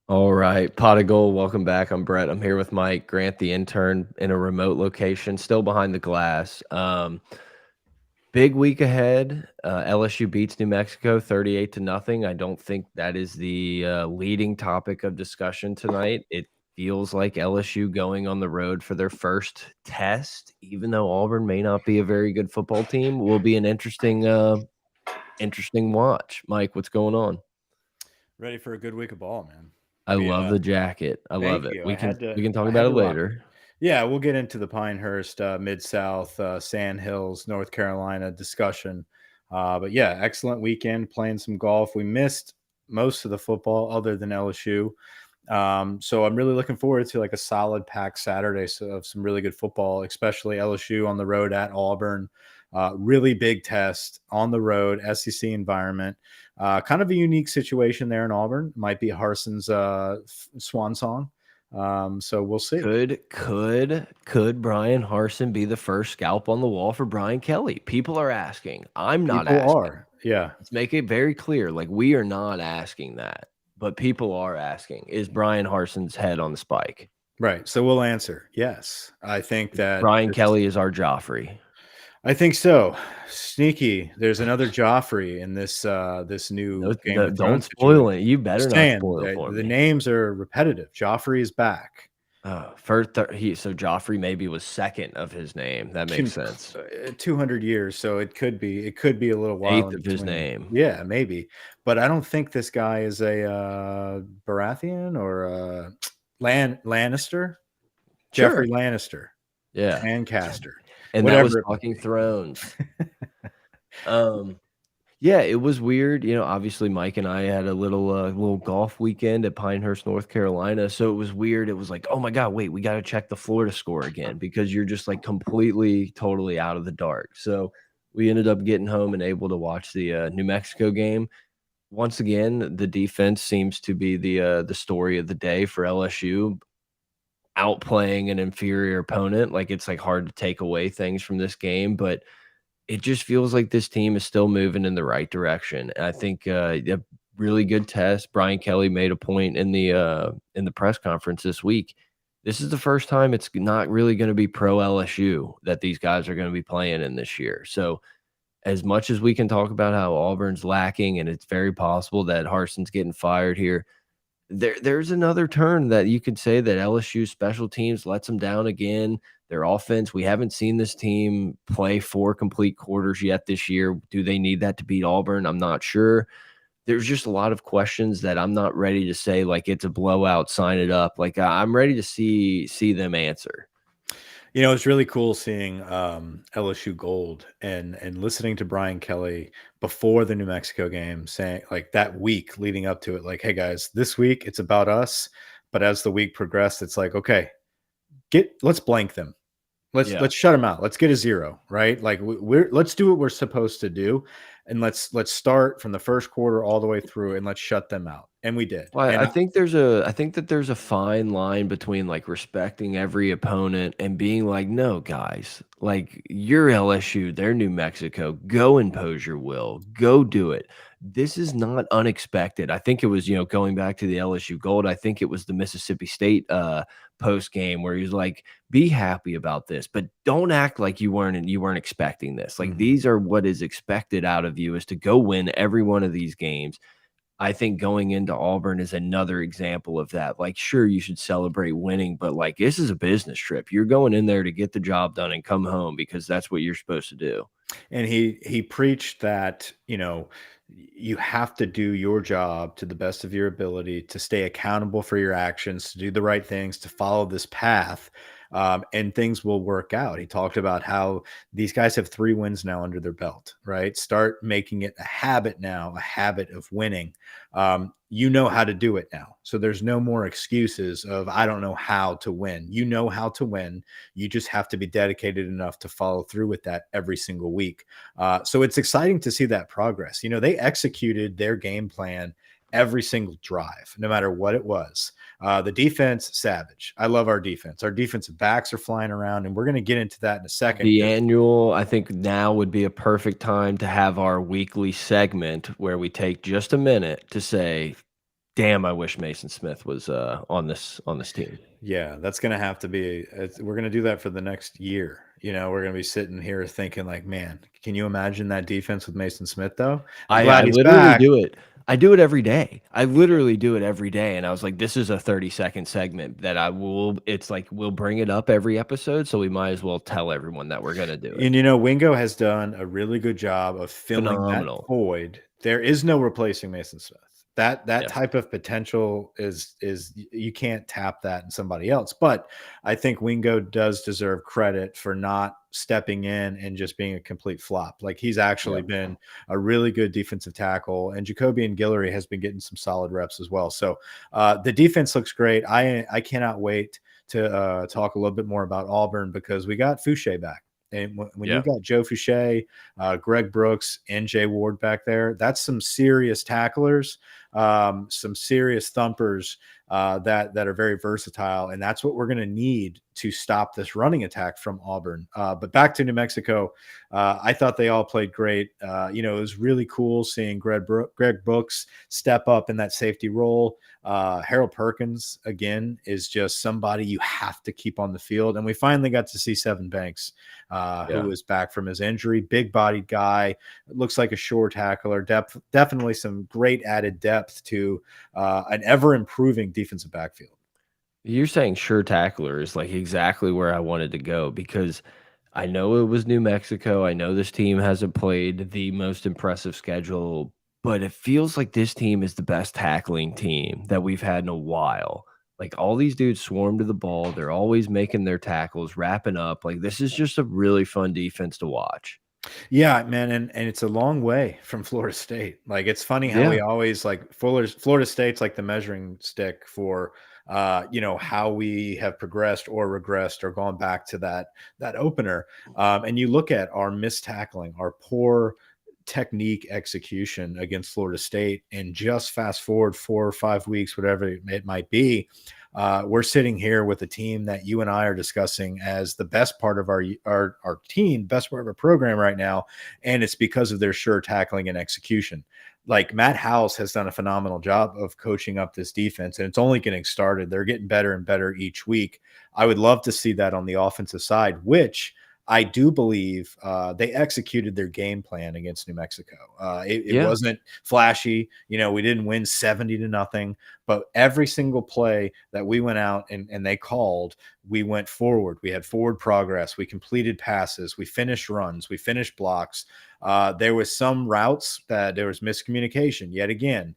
All right, Podofgeauxld, welcome back. I'm Brett. I'm here with Mike Grant, the intern, in a remote location, still behind the glass. Big week ahead. LSU beats New Mexico 38 to nothing. I don't think that is the leading topic of discussion tonight. It feels like LSU going on the road for their first test, even though Auburn may not be a very good football team, will be an interesting watch. Mike, what's going on? Ready for a good week of ball, man. I love the jacket. I love Thank it. you. We can we can talk I about had it to rock it. later. Yeah, we'll get into the Pinehurst, Mid South, Sand Hills, North Carolina discussion. But yeah, excellent weekend playing some golf. We missed most of the football other than LSU. So I'm really looking forward to like a solid packed Saturday of some really good football, especially LSU on the road at Auburn. Really big test on the road, SEC environment. Kind of a unique situation there in Auburn. Might be Harson's swan song. So we'll see. Could Brian Harsin be the first scalp on the wall for Brian Kelly? People are asking. I'm not People asking. are, yeah, Let's make it very clear. Like, we are not asking that, but people are asking, is Brian Harsin's head on the spike? right. So we'll answer yes. Brian Kelly is our Joffrey. I think so. Sneaky. There's another Joffrey in this No, new Game of don't Thrones spoil situation. it. You better Just not saying spoil it that for the me. names are repetitive. Joffrey is back. So Joffrey maybe was second of his name. That makes Can, sense. 200 years, so it could be a little while Eighth in of his between. name. Yeah, maybe, but I don't think this guy is a Baratheon or a Lannister, Sure. Jeffrey Lannister, Yeah. Lancaster, And that was whatever it might Talking be. Thrones. Um, yeah, it was weird, obviously, Mike and I had a little golf weekend at Pinehurst, North Carolina, so it was weird. It was like, "Oh my god, wait, we gotta check the Florida score again," because you're just, like, completely, totally out of the dark. So, we ended up getting home and able to watch the, New Mexico game. Once again, the defense seems to be the story of the day for LSU, outplaying an inferior opponent. Like, it's, like, hard to take away things from this game, but it just feels like this team is still moving in the right direction. And I think, a really good test. Brian Kelly made a point in the press conference this week. This is the first time it's not really gonna be pro LSU that these guys are gonna be playing in this year. So, as much as we can talk about how Auburn's lacking, and it's very possible that Harson's getting fired here, there's another turn that you could say that LSU special teams lets them down again. Their offense, we haven't seen this team play 4 complete quarters yet this year. Do they need that to beat Auburn? I'm not sure. There's just a lot of questions that I'm not ready to say, like, it's a blowout, sign it up. Like, I'm ready to see them answer. It's really cool seeing LSU Gold and listening to Brian Kelly before the New Mexico game saying like that week leading up to it, like, hey guys, this week it's about us. But as the week progressed, it's like, okay, let's blank them. Let's Yeah. let's shut them out. Let's get a zero, right? Like let's do what we're supposed to do, and let's start from the first quarter all the way through, and let's shut them out. And we did. Well, And I think that there's a fine line between, like, respecting every opponent and being like, "No, guys, like, you're LSU, they're New Mexico, go impose your will, go do it." This is not unexpected. I think it was, going back to the LSU Gold, I think it was the Mississippi State, post game where he's like, "Be happy about this, but don't act like you weren't expecting this. Like, Mhm. these are what is expected out of you is to go win every one of these games." I think going into Auburn is another example of that. Like, sure, you should celebrate winning, but, like, this is a business trip. You're going in there to get the job done and come home because that's what you're supposed to do. And he preached that, you have to do your job to the best of your ability to stay accountable for your actions, to do the right things, to follow this path, and things will work out. He talked about how these guys have 3 wins now under their belt, right? Start making it a habit now, a habit of winning. You know how to do it now. So there's no more excuses of, I don't know how to win. You know how to win. You just have to be dedicated enough to follow through with that every single week. So it's exciting to see that progress. They executed their game plan every single drive, no matter what it was. The defense, savage. I love our defense. Our defensive backs are flying around, and we're going to get into that in a second. I think now would be a perfect time to have our weekly segment where we take just a minute to say, damn, I wish Mason Smith was on this team. Yeah, that's gonna have to be we're gonna do that for the next year. We're gonna be sitting here thinking like, "Man, can you imagine that defense with Mason Smith, though?" I'm I glad he's literally back. do it. I do it every day. I literally do it every day, and I was like, "This is a 30-second segment that I will." It's like we'll bring it up every episode, so we might as well tell everyone that we're gonna do it. And, Wingo has done a really good job of filling that Phenomenal. void. There is no replacing Mason Smith. That Yeah, type of potential is you can't tap that in somebody else. But I think Wingo does deserve credit for not stepping in and just being a complete flop. Like, he's actually yeah. been a really good defensive tackle, and Jacoby and Guillory has been getting some solid reps as well. So the defense looks great. I cannot wait to talk a little bit more about Auburn because we got Fouché back. And when Yeah. you've got Joe Fouché, Greg Brooks, and Jay Ward back there, that's some serious tacklers, some serious thumpers that are very versatile, and that's what we're going to need to stop this running attack from Auburn. But back to New Mexico, I thought they all played great. It was really cool seeing Greg Brooks step up in that safety role. Harold Perkins again is just somebody you have to keep on the field, and we finally got to see Seven Banks, Yeah. who is back from his injury. Big bodied guy, looks like a sure tackler. Definitely some great added depth to an ever improving defensive backfield. You're saying sure tackler is like exactly where I wanted to go because I know it was New Mexico. I know this team hasn't played the most impressive schedule, but it feels like this team is the best tackling team that we've had in a while. Like all these dudes swarm to the ball. They're always making their tackles, wrapping up. Like this is just a really fun defense to watch. Yeah, man, and it's a long way from Florida State. Like, it's funny how we Yeah. always like Florida State's like the measuring stick for how we have progressed or regressed or gone back to that opener. And you look at our missed tackling, our poor technique execution against Florida State, and just fast forward 4 or 5 weeks, whatever it might be, we're sitting here with a team that you and I are discussing as the best part of our team, best part of our program right now, and it's because of their sure tackling and execution. Like, Matt House has done a phenomenal job of coaching up this defense, and it's only getting started. They're getting better and better each week. I would love to see that on the offensive side, which I do believe they executed their game plan against New Mexico. It Yeah. wasn't flashy. We didn't win 70-0, but every single play that we went out and they called, we went forward. We had forward progress. We completed passes. We finished runs. We finished blocks. There was some routes that there was miscommunication yet again.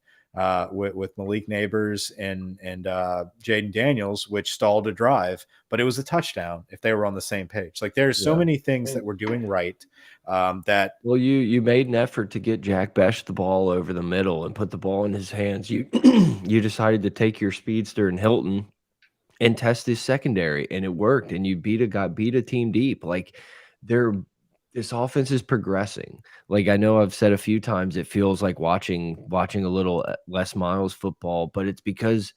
With Malik Neighbors and Jayden Daniels, which stalled a drive, but it was a touchdown if they were on the same page. Like, there's so Yeah. many things that we're doing right that Well, you made an effort to get Jack Besh the ball over the middle and put the ball in his hands. You you decided to take your speedster and Hilton and test his secondary, and it worked. And you beat a team deep. Like they're this offense is progressing. Like I know I've said a few times, it feels like watching a little Les Miles football, but it's because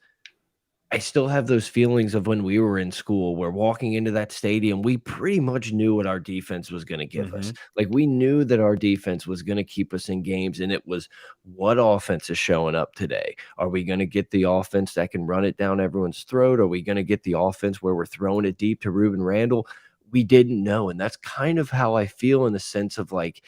I still have those feelings of when we were in school where walking into that stadium, we pretty much knew what our defense was going to give us. mhm. Like we knew that our defense was going to keep us in games. And it was what offense is showing up today? Are we going to get the offense that can run it down everyone's throat? Are we going to get the offense where we're throwing it deep to Ruben Randall? We didn't know. And that's kind of how I feel in the sense of like,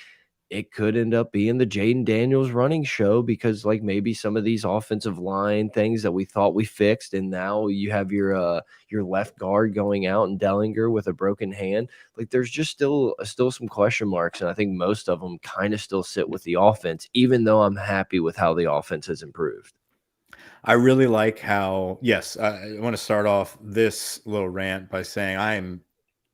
it could end up being the Jayden Daniels running show because, like, maybe some of these offensive line things that we thought we fixed, and now you have your left guard going out and Dowlinger with a broken hand. Like, there's just still some question marks, and I think most of them kind of still sit with the offense, even though I'm happy with how the offense has improved. I really like how, yes, I want to start off this little rant by saying I am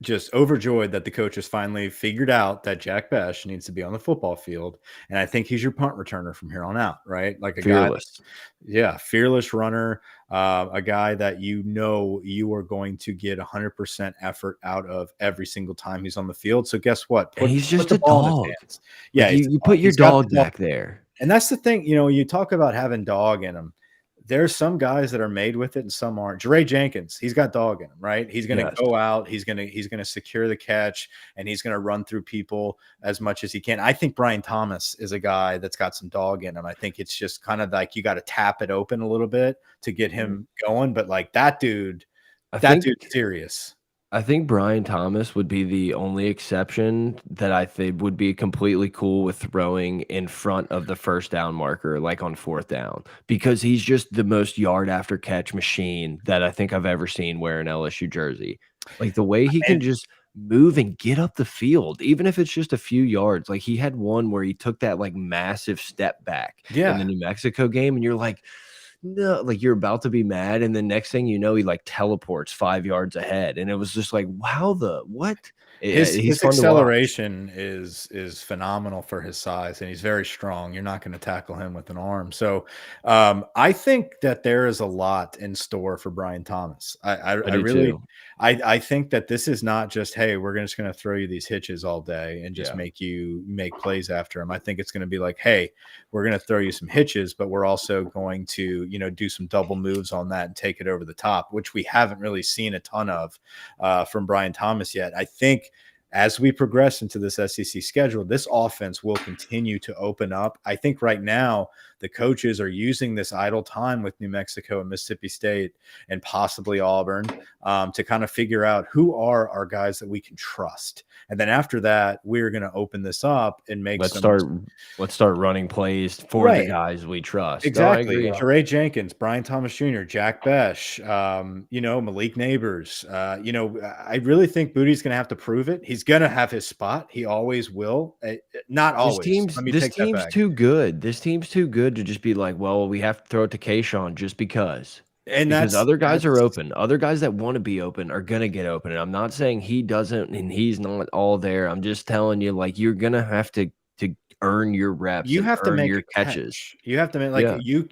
just overjoyed that the coach has finally figured out that Jack Besh needs to be on the football field. And I think he's your punt returner from here on out, right? Like, a guy that's, Fearless. yeah, fearless runner, a guy that you are going to get 100% effort out of every single time he's on the field. So guess what? And Put he's put just the a ball in his dog. hands. Yeah, Like, he's a you dog. put your He's got the dog ball. back there. And that's the thing, you talk about having dog in him. there's some guys that are made with it and some aren't. Jare Jenkins, he's got dog in him, right? He's going to Yes. go out, he's going to secure the catch, and he's going to run through people as much as he can. I think Brian Thomas is a guy that's got some dog in him. I think it's just kind of like you got to tap it open a little bit to get Mhm. him going, but like that dude's I think serious. I think Brian Thomas would be the only exception that I think would be completely cool with throwing in front of the first down marker, like on fourth down, because he's just the most yard after catch machine that I think I've ever seen wear an LSU jersey. Like the way he can And just move and get up the field, even if it's just a few yards. Like he had one where he took that like massive step back in the yeah, New Mexico game, and you're like, no, like, you're about to be mad, and the next thing you know, he, like, teleports 5 yards ahead, and it was just like, "Wow, the what?" He's his fun to watch. acceleration is phenomenal for his size, and he's very strong. You're not going to tackle him with an arm. So I think that there is a lot in store for Brian Thomas. I I do really too. I think that this is not just, hey, we're just going to throw you these hitches all day and just Yeah. make you make plays after him. I think it's going to be like, hey, we're going to throw you some hitches, but we're also going to, do some double moves on that and take it over the top, which we haven't really seen a ton of from Brian Thomas yet. I think as we progress into this SEC schedule, this offense will continue to open up. I think right now the coaches are using this idle time with New Mexico and Mississippi State and possibly Auburn to kind of figure out who are our guys that we can trust. And then after that, we're going to open this up and make Let's some start let's start running plays for the right. guys we trust. No, I Exactly. agree. Jare Jenkins, Brian Thomas Jr., Jack Besh, Malik Neighbors. I really think Booty's going to have to prove it. He's going to have his spot. He always will. Not This always. team's Let me this take that team's back. too good. This team's too good to just be like, "Well, we have to throw it to Kayshawn just because." And Because that's other guys are that's open. Other guys that wanna be open are gonna get open, and I'm not saying he doesn't and he's not all there. I'm just telling you, like, you're gonna have to earn your reps you and have to earn make your a catches. catch. You have to make like Yeah,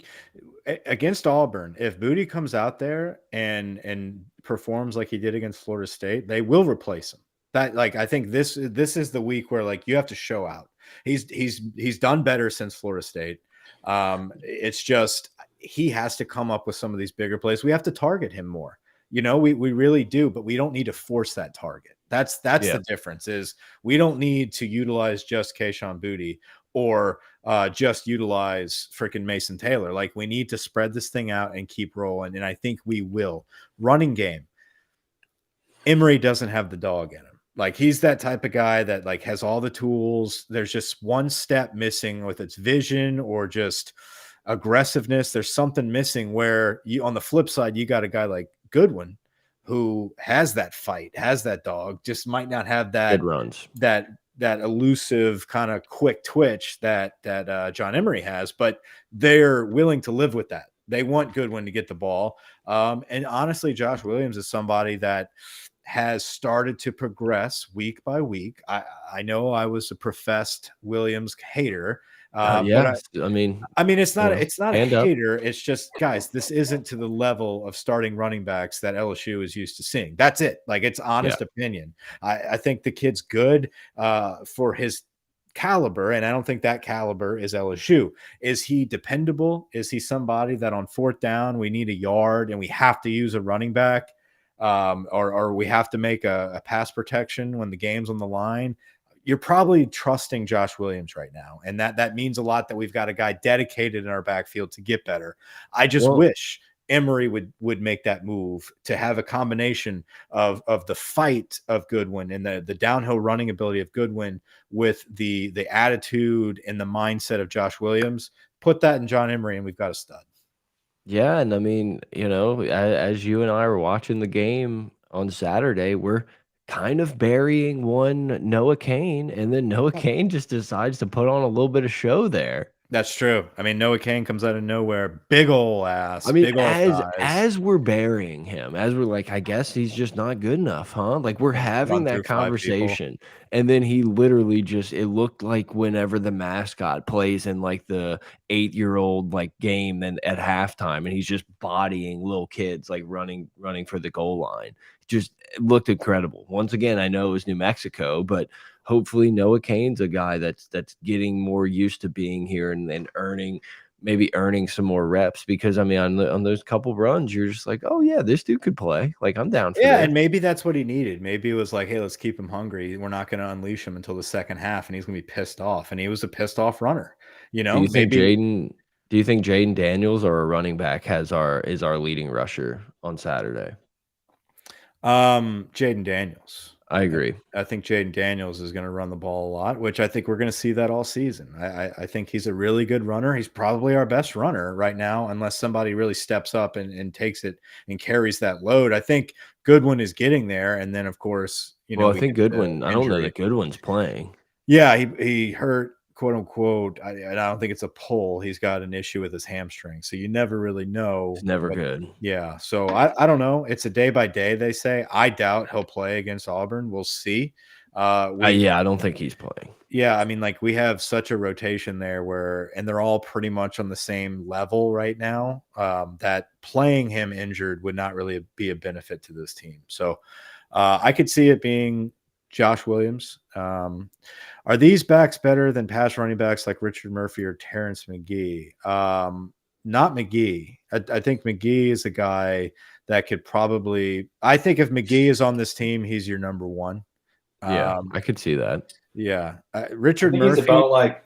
against Auburn. If Booty comes out there and performs like he did against Florida State, they will replace him. That like I think this is the week where like you have to show out. He's done better since Florida State. It's just he has to come up with some of these bigger plays. We have to target him more. We really do, but we don't need to force that target. That's yeah. the difference. Is we don't need to utilize just Kayshawn Booty or just utilize freaking Mason Taylor. Like we need to spread this thing out and keep rolling. And I think we will. Running game. Emory doesn't have the dog in him. Like he's that type of guy that like has all the tools. There's just one step missing with its vision or just aggressiveness. There's something missing where you on the flip side, you got a guy like Goodwin who has that fight, has that dog, just might not have Good that runs. that that elusive kind of quick twitch that John Emery has, but they're willing to live with that. They want Goodwin to get the ball. And honestly, Josh Williams is somebody that has started to progress week by week. I know I was a professed Williams hater, but Yes, I mean, I mean, it's you not know, it's not a hand up. hater. It's just, guys, this isn't to the level of starting running backs that LSU is used to seeing. That's it. Like, it's Yeah. honest opinion. I think the kid's good for his caliber, and I don't think that caliber is LSU. Is he dependable? Is he somebody that on fourth down we need a yard and we have to use a running back, or we have to make a pass protection when the game's on the line? You're probably trusting Josh Williams right now. And that means a lot that we've got a guy dedicated in our backfield to get better. I just Well, wish Emory would make that move to have a combination of the fight of Goodwin and the downhill running ability of Goodwin with the attitude and the mindset of Josh Williams. Put that in John Emery, and we've got a stud. yeah, and I mean, as you and I were watching the game on Saturday, we're kind of burying one Noah Kane, and then Noah Kane just decides to put on a little bit of show there. That's true. I mean, Noah Kane comes out of nowhere, big ol' I ass, mean, big ol' as thighs, as we're burying him, as we're like, I guess he's just not good enough, huh? Like we're having run that through five people. conversation, and then he literally just it looked like whenever the mascot plays in like the 8-year-old like game then at halftime, and he's just bodying little kids like running for the goal line. Just it looked incredible. Once again, I know it was New Mexico, but hopefully Noah Kane's a guy that's getting more used to being here and earning maybe earning some more reps because I mean on those couple runs you're just like, oh yeah, this dude could play. Like I'm down for Yeah, this. and maybe that's what he needed. Maybe it was like, hey, let's keep him hungry. We're not going to unleash him until the second half, and he's going to be pissed off. And he was a pissed off runner. You Do know, you think maybe Jayden? Do you think Jayden Daniels or a running back is our leading rusher on Saturday? Jayden Daniels. I agree. I think Jayden Daniels is going to run the ball a lot, which I think we're going to see that all season. I think he's a really good runner. He's probably our best runner right now, unless somebody really steps up and takes it and carries that load. I think Goodwin is getting there, and then of course, Well, I we think get the Goodwin. I don't know injury. that Goodwin's playing. Yeah, he hurt, quote unquote. And I don't think it's a pull. He's got an issue with his hamstring, so you never really know It's never what. good. Yeah, so I don't know. It's a day by day. They say. I doubt he'll play against Auburn. We'll see. Yeah, I don't think he's playing. Yeah, I mean, like we have such a rotation there and they're all pretty much on the same level right now. That playing him injured would not really be a benefit to this team. So I could see it being Josh Williams. Are these backs better than pass running backs like Richard Murphy or Terrence McGee? Not McGee. I think McGee is a guy that could probably. I think if McGee is on this team, he's your number one. Yeah, I could see that. Yeah, I Richard think Murphy.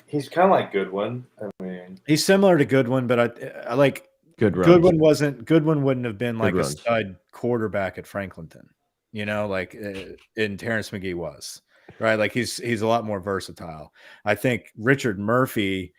he's kind of like Goodwin. I mean, He's similar to Goodwin, but I like Good runs. Goodwin wouldn't have been like a runs. stud quarterback at Franklinton, like in Terrence McGee was, right? Like he's a lot more versatile. I think Richard Murphy.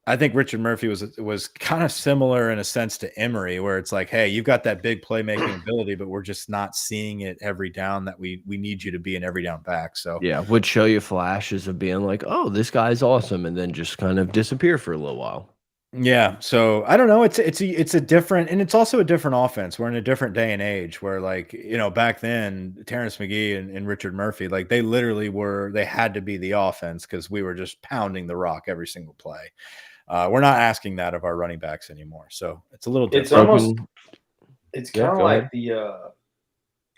I think Richard Murphy was kind of similar in a sense to Emory, where it's like, hey, you've got that big playmaking ability, but we're just not seeing it every down that we need you to be an every down back. So Yeah, would show you flashes of being like, oh, this guy's awesome, and then just kind of disappear for a little while. yeah, so I don't know. It's a different, and it's also a different offense. We're in a different day and age where, like, back then, Terrence McGee and Richard Murphy, like they literally they had to be the offense because we were just pounding the rock every single play. We're not asking that of our running backs anymore, so it's a little different. It's kind of like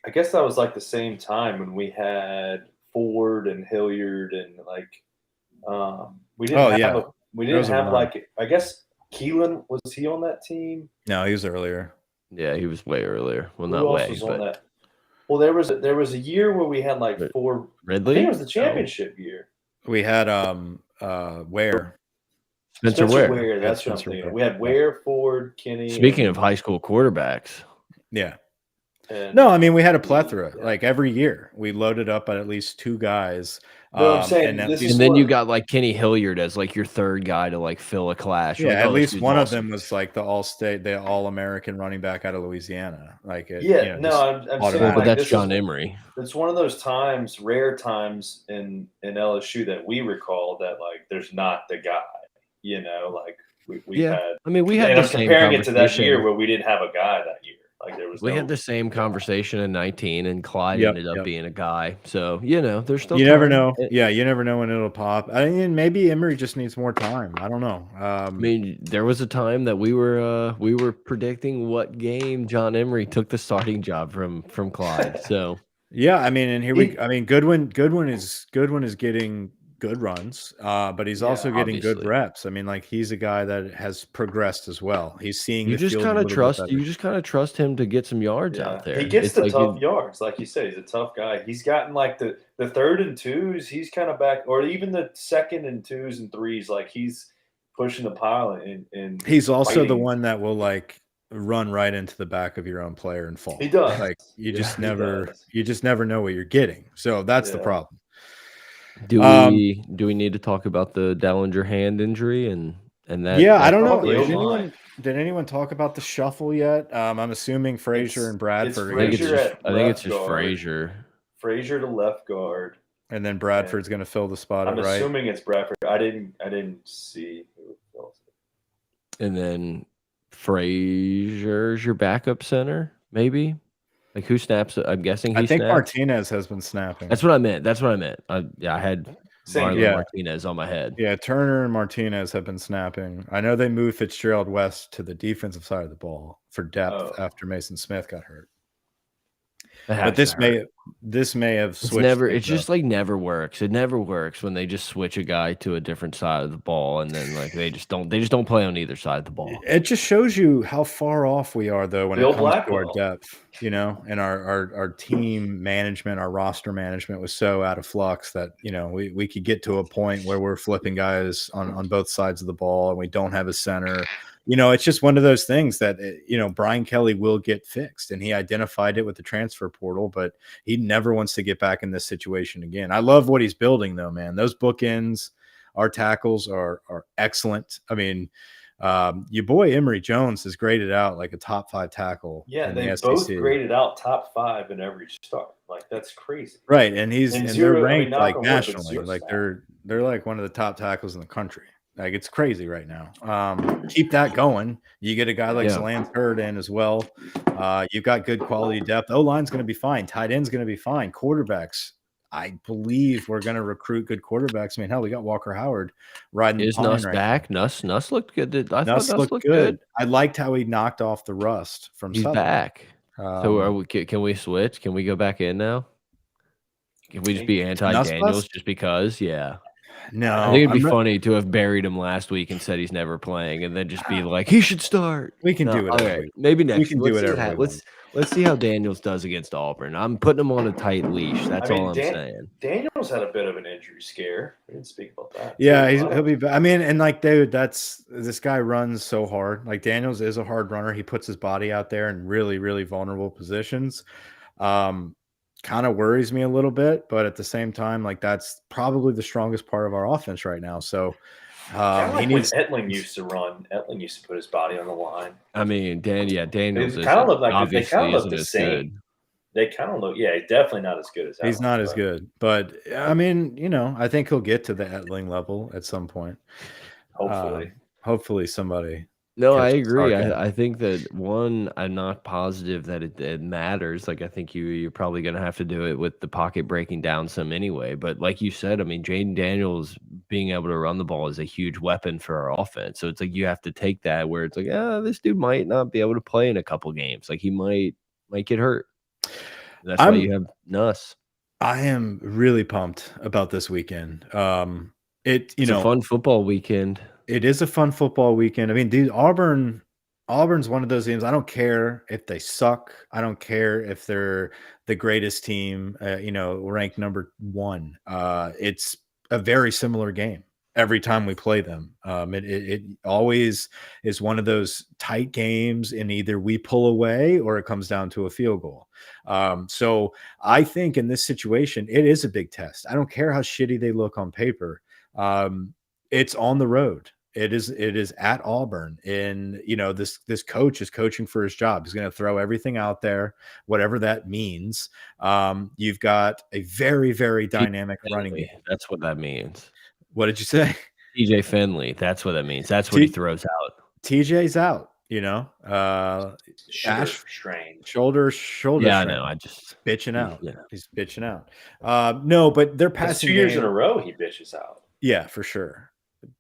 I guess that was like the same time when we had Ford and Hilliard and like we didn't have like I guess Keelan, was he on that team? No, he was earlier. Yeah, he was way earlier. Well, Who not else way, was but on that? Well, there was a year where we had like four. Ridley. I think it was the championship year. We had Ware. Spencer Ware. Ware, that's what I'm thinking. We had Ware, Ford, Kenny. Speaking of high school quarterbacks. Yeah. No, I mean, we had a plethora. Yeah. Like every year, we loaded up at least two guys. No, I'm saying, and then you got like Kenny Hilliard as like your third guy to like fill a class. Yeah, at least one of them was like the All-American running back out of Louisiana. Like, I'm saying, but that's John Emory. It's one of those times, rare times in LSU that we recall that like there's not the guy. Like we had. I mean, we had the same comparing it to that year where we didn't have a guy that year. Like there was. We had the same conversation in 19, and Clyde ended up being a guy. So there's still. You never know. Yeah, you never know when it'll pop. I mean, maybe Emory just needs more time. I don't know. I mean, there was a time that we were predicting what game John Emory took the starting job from Clyde. So yeah, I mean, and I mean, Goodwin is getting good runs, but he's also getting good reps. I mean, like he's a guy that has progressed as well. He's seeing you just kind of trust him to get some yards out there. He gets the tough yards, like you said. He's a tough guy. He's gotten like the third and twos. He's kind of back, or even the second and twos and threes. Like he's pushing the pile and he's also the one that will like run right into the back of your own player and fall. He does. Like you just never know what you're getting. So that's the problem. Do we need to talk about the Dowlinger hand injury and that? Yeah, I don't know. Did anyone talk about the shuffle yet? I'm assuming Frazier and Bradford. I think it's just Frazier. Frazier to left guard, and then Bradford's going to fill the spot. I'm assuming it's Bradford. I didn't see who fills it. And then Frazier's your backup center, maybe. Like who snaps? I'm guessing I think Martinez has been snapping. That's what I meant. I had Martinez on my head. Yeah, Turner and Martinez have been snapping. I know they moved Fitzgerald West to the defensive side of the ball for depth after Mason Smith got hurt. But this may have switched. It's just like never works. It never works when they just switch a guy to a different side of the ball, and then like they just don't play on either side of the ball. It just shows you how far off we are though when it comes to our depth, you know, and our team management, our roster management was so out of flux that, you know, we could get to a point where we're flipping guys on both sides of the ball and we don't have a center. You know, it's just one of those things that, you know, Brian Kelly will get fixed, and he identified it with the transfer portal, but he never wants to get back in this situation again. I love what he's building though, man. Those bookends, our tackles are excellent. I mean, your boy Emory Jones is graded out like a top 5 tackle. Yeah, they both graded out top 5 in every start. Like, that's crazy, right? And they're ranked like nationally. Like they're like one of the top tackles in the country. Like, it's crazy right now. Keep that going. You get a guy like Zalance Hurd in as well. You've got good quality depth. O-line's going to be fine. Tight end's going to be fine. Quarterbacks, I believe we're going to recruit good quarterbacks. I mean, hell, we got Walker Howard riding the pine Nuss right back. now. Nuss looked good. I thought Nuss looked good. I liked how he knocked off the rust from He's Southern. back. So can we switch? Can we go back in now? Can we just be anti-Daniels just because? Yeah. No, I think it'd be funny to have buried him last week and said he's never playing, and then just be like, he should start. We can do it. All right, maybe next. We can do it. Let's see how Daniels does against Auburn. I'm putting him on a tight leash. That's all I'm saying. Daniels had a bit of an injury scare. We didn't speak about that. Yeah, he'll be back. I mean, and like, dude, this guy runs so hard. Like, Daniels is a hard runner. He puts his body out there in really, really vulnerable positions. Kind of worries me a little bit, but at the same time, like, that's probably the strongest part of our offense right now. So like when Etling used to run. Etling used to put his body on the line. I mean, Daniels kind of look like obviously they kind of look the same. They kind of look, definitely not as good as Etling. He's not as good, but I mean, you know, I think he'll get to the Etling level at some point. Hopefully somebody. No, I agree. I think that, one, I'm not positive that it matters. Like, I think you're probably going to have to do it with the pocket breaking down some anyway. But like you said, I mean, Jayden Daniels being able to run the ball is a huge weapon for our offense. So it's like you have to take that where it's like, this dude might not be able to play in a couple games. Like, he might get hurt. That's why you have Nuss. I am really pumped about this weekend. It's a fun football weekend. It is a fun football weekend. I mean, dude, Auburn's one of those teams. I don't care if they suck. I don't care if they're the greatest team, you know, ranked number 1. It's a very similar game every time we play them. It always is one of those tight games, and either we pull away or it comes down to a field goal. So I think in this situation, it is a big test. I don't care how shitty they look on paper. It's on the road. It is at Auburn, and you know, this coach is coaching for his job. He's going to throw everything out there, whatever that means. You've got a very, very dynamic running game. That's what that means. What did you say? TJ Finley. That's what that means. That's what he throws out. TJ's out. You know, shoulder. Yeah, I know. I just bitching out. Yeah, he's bitching out. No, but they're passing 2 years in a row. He bitches out. Yeah, for sure.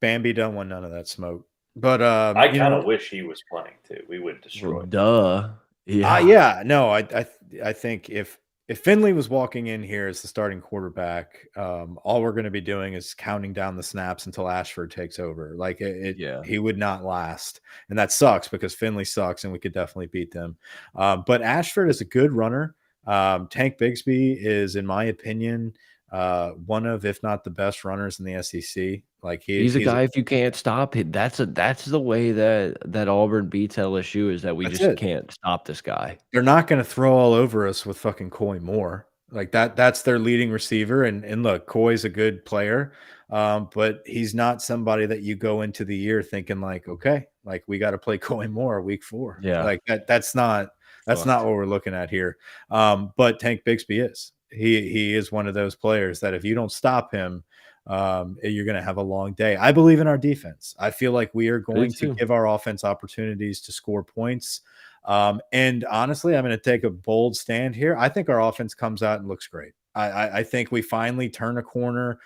Bambi don't want none of that smoke. But I kind of wish he was playing too. We would destroy. Duh. Yeah. Yeah. No, I think if Finley was walking in here as the starting quarterback, all we're going to be doing is counting down the snaps until Ashford takes over. Like he would not last, and that sucks because Finley sucks, and we could definitely beat them. But Ashford is a good runner. Tank Bigsby is, in my opinion, one of, if not the best runners in the SEC. Like he's a guy, if you can't stop it, that's the way that Auburn beats LSU, is that we just can't stop this guy. They're not going to throw all over us with fucking Coy Moore. Like that's their leading receiver. And look, Coy's a good player, but he's not somebody that you go into the year thinking like, okay, like we got to play Coy Moore week 4. Yeah. Like that's not what we're looking at here. But Tank Bigsby is. He is one of those players that if you don't stop him, you're going to have a long day. I believe in our defense. I feel like we are going to give our offense opportunities to score points. And honestly, I'm going to take a bold stand here. I think our offense comes out and looks great. I think we finally turn a corner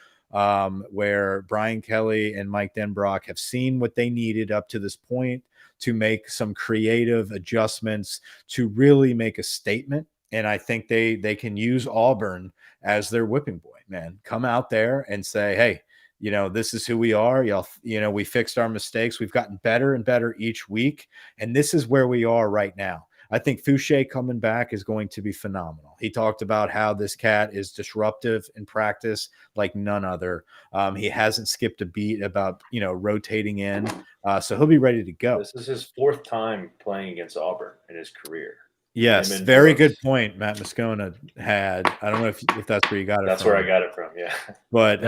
where Brian Kelly and Mike Denbrock have seen what they needed up to this point to make some creative adjustments to really make a statement and I think they can use Auburn as their whipping boy. Man, come out there and say, hey, this is who we are. Y'all, we fixed our mistakes. We've gotten better and better each week, and this is where we are right now. I think Fouché coming back is going to be phenomenal. He talked about how this cat is disruptive in practice like none other. He hasn't skipped a beat about, rotating in. So he'll be ready to go. This is his 4th time playing against Auburn in his career. Yes, very good point Matt Moscona had. I don't know if that's where you got it from. That's where I got it from, yeah. But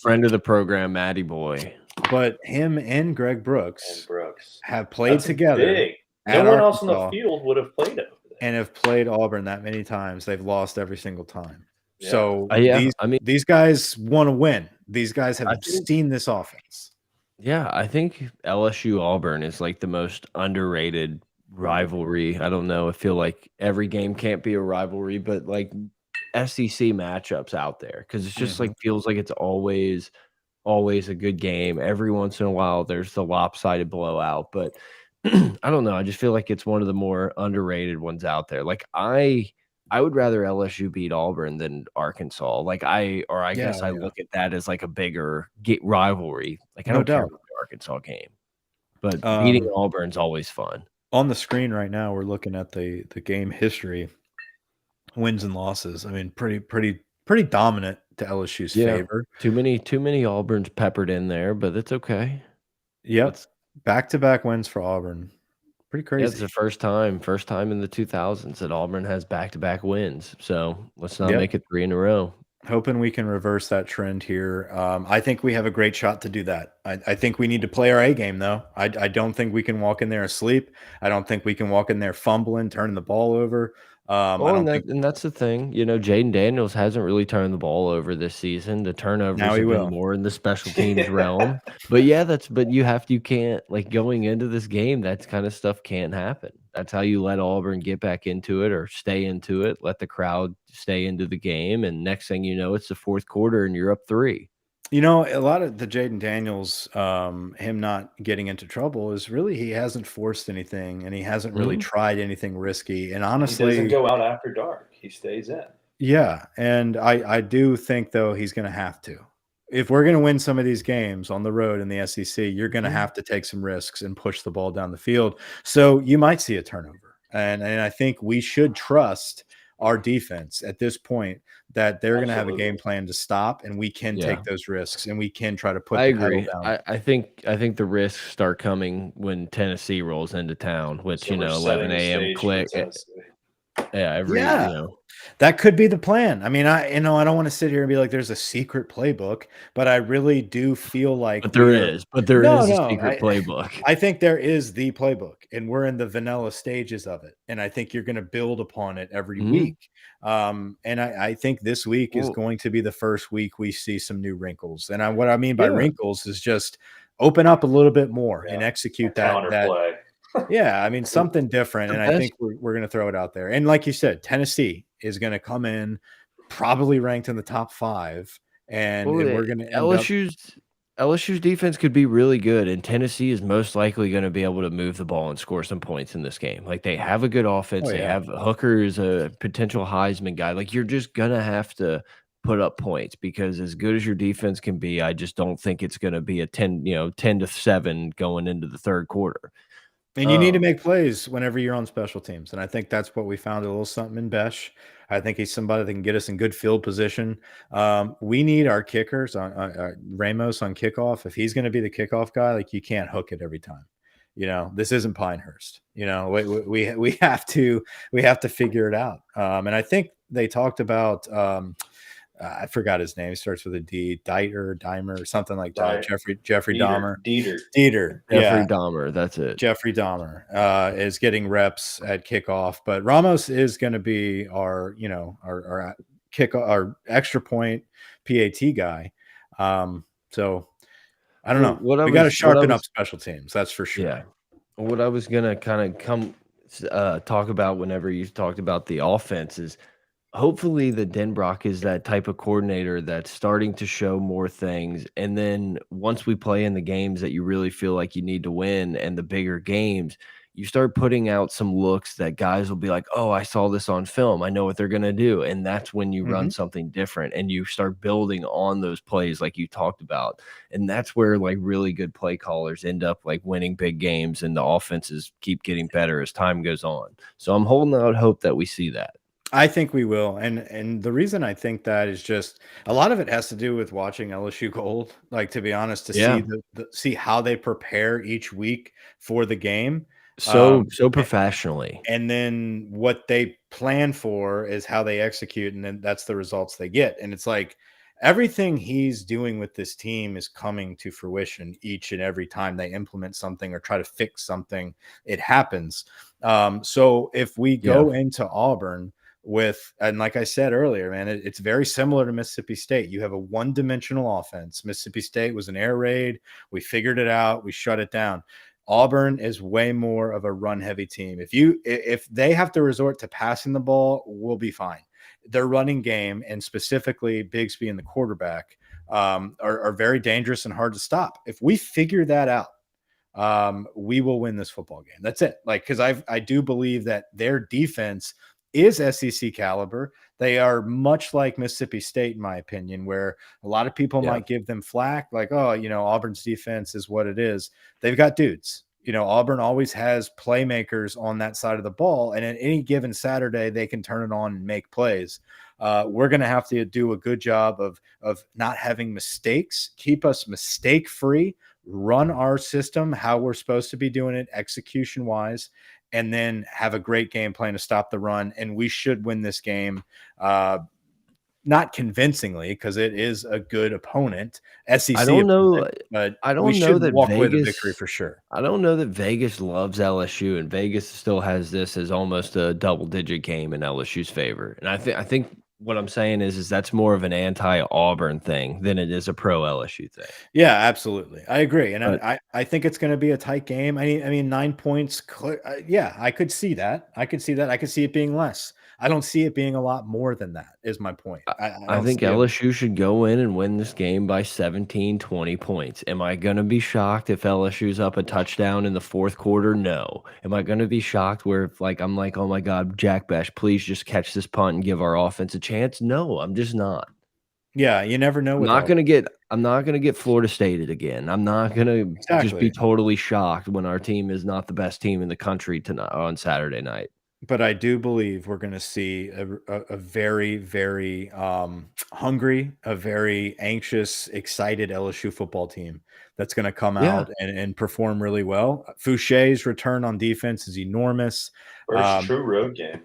friend of the program, Matty Boy. But him and Greg Brooks have played together. Big. No one else on the field would have played over there. And have played Auburn that many times. They've lost every single time. Yeah. So these guys want to win. These guys have seen this offense. Yeah, I think LSU Auburn is like the most underrated rivalry. I don't know. I feel like every game can't be a rivalry, but like SEC matchups out there, because it's just like feels like it's always a good game. Every once in a while, there's the lopsided blowout, but I don't know. I just feel like it's one of the more underrated ones out there. Like I would rather LSU beat Auburn than Arkansas. Like I guess I look at that as like a bigger rivalry. Like I don't care about the Arkansas game, but beating Auburn's always fun. On the screen right now, we're looking at the game history, wins and losses. I mean, pretty dominant to LSU's favor. Too many Auburns peppered in there, but it's okay. Yep. Back-to-back wins for Auburn. Pretty crazy. Yeah, it's the first time in the 2000s that Auburn has back-to-back wins. So let's not make it 3 in a row. Hoping we can reverse that trend here. I think we have a great shot to do that. I think we need to play our A game, though. I don't think we can walk in there asleep. I don't think we can walk in there fumbling, turning the ball over. And that's the thing. Jayden Daniels hasn't really turned the ball over this season. The turnovers have been more in the special teams realm. But you can't, like, going into this game, that kind of stuff can't happen. That's how you let Auburn get back into it or stay into it, let the crowd stay into the game, and next thing you know, it's the 4th quarter and you're up 3. A lot of the Jayden Daniels, him not getting into trouble is really he hasn't forced anything and he hasn't really tried anything risky. And honestly, he doesn't go out after dark. He stays in. Yeah, and I do think though he's going to have to. If we're going to win some of these games on the road in the SEC, you're going to have to take some risks and push the ball down the field. So you might see a turnover, and I think we should trust our defense at this point that they're going to have a game plan to stop, and we can take those risks and we can try to put the pedal down. I think the risks start coming when Tennessee rolls into town, which 11 a.m. click. That could be the plan. I mean, I don't want to sit here and be like there's a secret playbook, but I really do feel like there is a secret playbook. I think there is the playbook, and we're in the vanilla stages of it. And I think you're going to build upon it every week. And I think this week is going to be the first week we see some new wrinkles. And what I mean by wrinkles is just open up a little bit more and execute that. Yeah, I mean, something different. And I think we're going to throw it out there. And like you said, Tennessee is going to come in probably ranked in the top 5. And we're going to LSU's defense could be really good. And Tennessee is most likely going to be able to move the ball and score some points in this game. Like, they have a good offense. They have Hooker is a potential Heisman guy. Like, you're just going to have to put up points, because as good as your defense can be, I just don't think it's going to be a 10-7 going into the 3rd quarter. And you need to make plays whenever you're on special teams. And I think that's what we found a little something in Besh. I think he's somebody that can get us in good field position. We need our kickers on Ramos on kickoff. If he's going to be the kickoff guy, like, you can't hook it every time. This isn't Pinehurst. We have to figure it out. And I think they talked about I forgot his name. He starts with a D. Dimer, or something like that. Jeffrey Dahmer. Dieter. Jeffrey Dahmer. That's it. Jeffrey Dahmer is getting reps at kickoff, but Ramos is going to be our extra point PAT guy. So I don't know. We got to sharpen up special teams. That's for sure. Yeah. What I was gonna kind of talk about whenever you talked about the offense is, hopefully the Denbrock is that type of coordinator that's starting to show more things. And then once we play in the games that you really feel like you need to win and the bigger games, you start putting out some looks that guys will be like, oh, I saw this on film. I know what they're going to do. And that's when you run something different and you start building on those plays like you talked about. And that's where like really good play callers end up like winning big games and the offenses keep getting better as time goes on. So I'm holding out hope that we see that. I think we will, and the reason I think that is just a lot of it has to do with watching LSU Gold. Like, to be honest, to see see how they prepare each week for the game, so professionally, and then what they plan for is how they execute, and then that's the results they get. And it's like everything he's doing with this team is coming to fruition each and every time they implement something or try to fix something. It happens. So if we go into Auburn with, and like I said earlier, man, it's very similar to Mississippi State. You have a one-dimensional offense. Mississippi State was an air raid. We figured it out. We shut it down. Auburn is way more of a run-heavy team. If they have to resort to passing the ball, we'll be fine. Their running game, and specifically Bigsby and the quarterback, are very dangerous and hard to stop. If we figure that out, we will win this football game. That's it. Like, because I do believe that their defense is SEC caliber. They are much like Mississippi State, in my opinion, where a lot of people might give them flack, like, oh, Auburn's defense is what it is. They've got dudes. Auburn always has playmakers on that side of the ball, and at any given Saturday, they can turn it on and make plays. We're going to have to do a good job of not having mistakes, keep us mistake-free, run our system how we're supposed to be doing it execution-wise, and then have a great game plan to stop the run. And we should win this game, not convincingly, because it is a good opponent. SEC, I don't know, but I don't know that walk away with a victory for sure. I don't know that Vegas loves LSU, and Vegas still has this as almost a double-digit game in LSU's favor. And I think what I'm saying is that's more of an anti-Auburn thing than it is a pro-LSU thing. Yeah, absolutely. I agree. And I think it's going to be a tight game. I mean, 9 points. Yeah, I could see that. I could see it being less. I don't see it being a lot more than that, is my point. I think LSU should go in and win this game by 17, 20 points. Am I going to be shocked if LSU's up a touchdown in the fourth quarter? No. Am I going to be shocked where I'm like, oh my God, Jack Besh, please just catch this punt and give our offense a chance? No, I'm just not. Yeah, you never know. I'm not gonna get Florida Stated again. I'm not gonna just be totally shocked when our team is not the best team in the country tonight on Saturday night. But I do believe we're going to see a very, very hungry, a very anxious, excited LSU football team that's going to come out and perform really well. Fouché's return on defense is enormous. First true road game.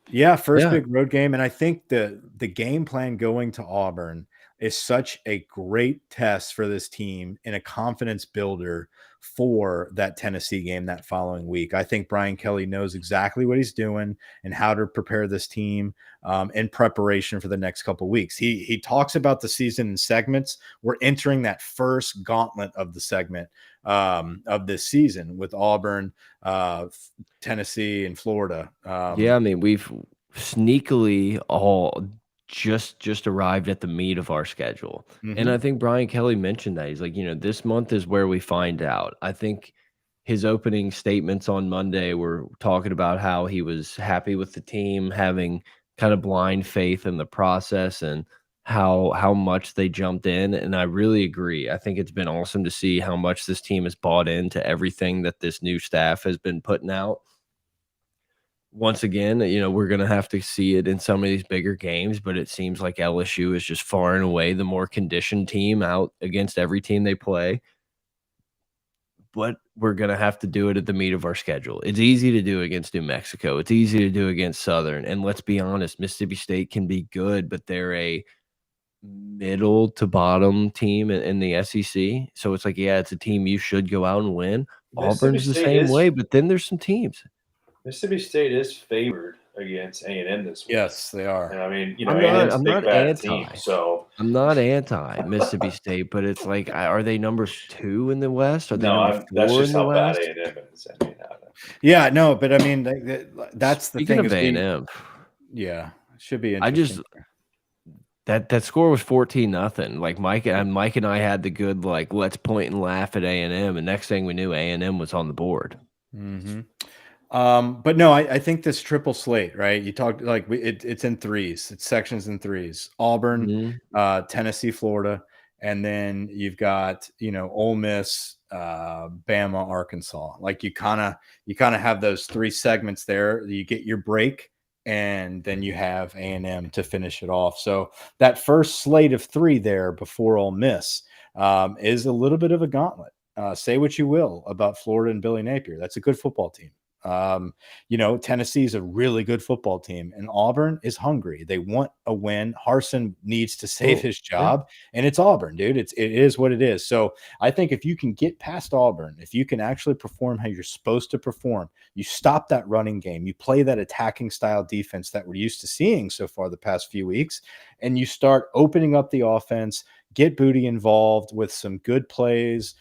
Yeah, first big road game. And I think the game plan going to Auburn is such a great test for this team and a confidence builder for that Tennessee game that following week. I think Brian Kelly knows exactly what he's doing and how to prepare this team in preparation for the next couple of weeks. He talks about the season in segments. We're entering that first gauntlet of the segment of this season with Auburn, Tennessee, and Florida. Yeah, I mean, we've sneakily all just arrived at the meat of our schedule. And I think Brian Kelly mentioned that. He's like, this month is where we find out. I think his opening statements on Monday were talking about how he was happy with the team, having kind of blind faith in the process and how much they jumped in. And I really agree. I think it's been awesome to see how much this team has bought into everything that this new staff has been putting out. Once again, we're going to have to see it in some of these bigger games, but it seems like LSU is just far and away the more conditioned team out against every team they play. But we're going to have to do it at the meat of our schedule. It's easy to do against New Mexico. It's easy to do against Southern. And let's be honest, Mississippi State can be good, but they're a middle to bottom team in the SEC. So it's like, yeah, it's a team you should go out and win. Auburn's the same way, but then there's some teams. Mississippi State is favored against A&M this week. Yes, they are. And I mean, I'm not anti. Team, so I'm not anti Mississippi State, but it's like, are they number 2 in the West? Are they that's just how bad A&M is. I mean, yeah, no, but I mean, that's the thing. Speaking of A&M, yeah, it should be interesting. That score was 14-0. Like Mike and I had the good let's point and laugh at A&M, and next thing we knew, A&M was on the board. But no, I think this triple slate, right? You talked like it's in threes. It's sections in threes. Auburn, Mhm. Tennessee, Florida, and then you've got Ole Miss, Bama, Arkansas. Like you kind of have those three segments there. You get your break, and then you have A&M to finish it off. So that first slate of three there before Ole Miss is a little bit of a gauntlet. Say what you will about Florida and Billy Napier. That's a good football team. Tennessee is a really good football team, and Auburn is hungry. They want a win. Harsin needs to save his job, and it's Auburn, dude. It is what it is. So I think if you can get past Auburn, if you can actually perform how you're supposed to perform, you stop that running game, you play that attacking style defense that we're used to seeing so far the past few weeks, and you start opening up the offense, get Booty involved with some good plays.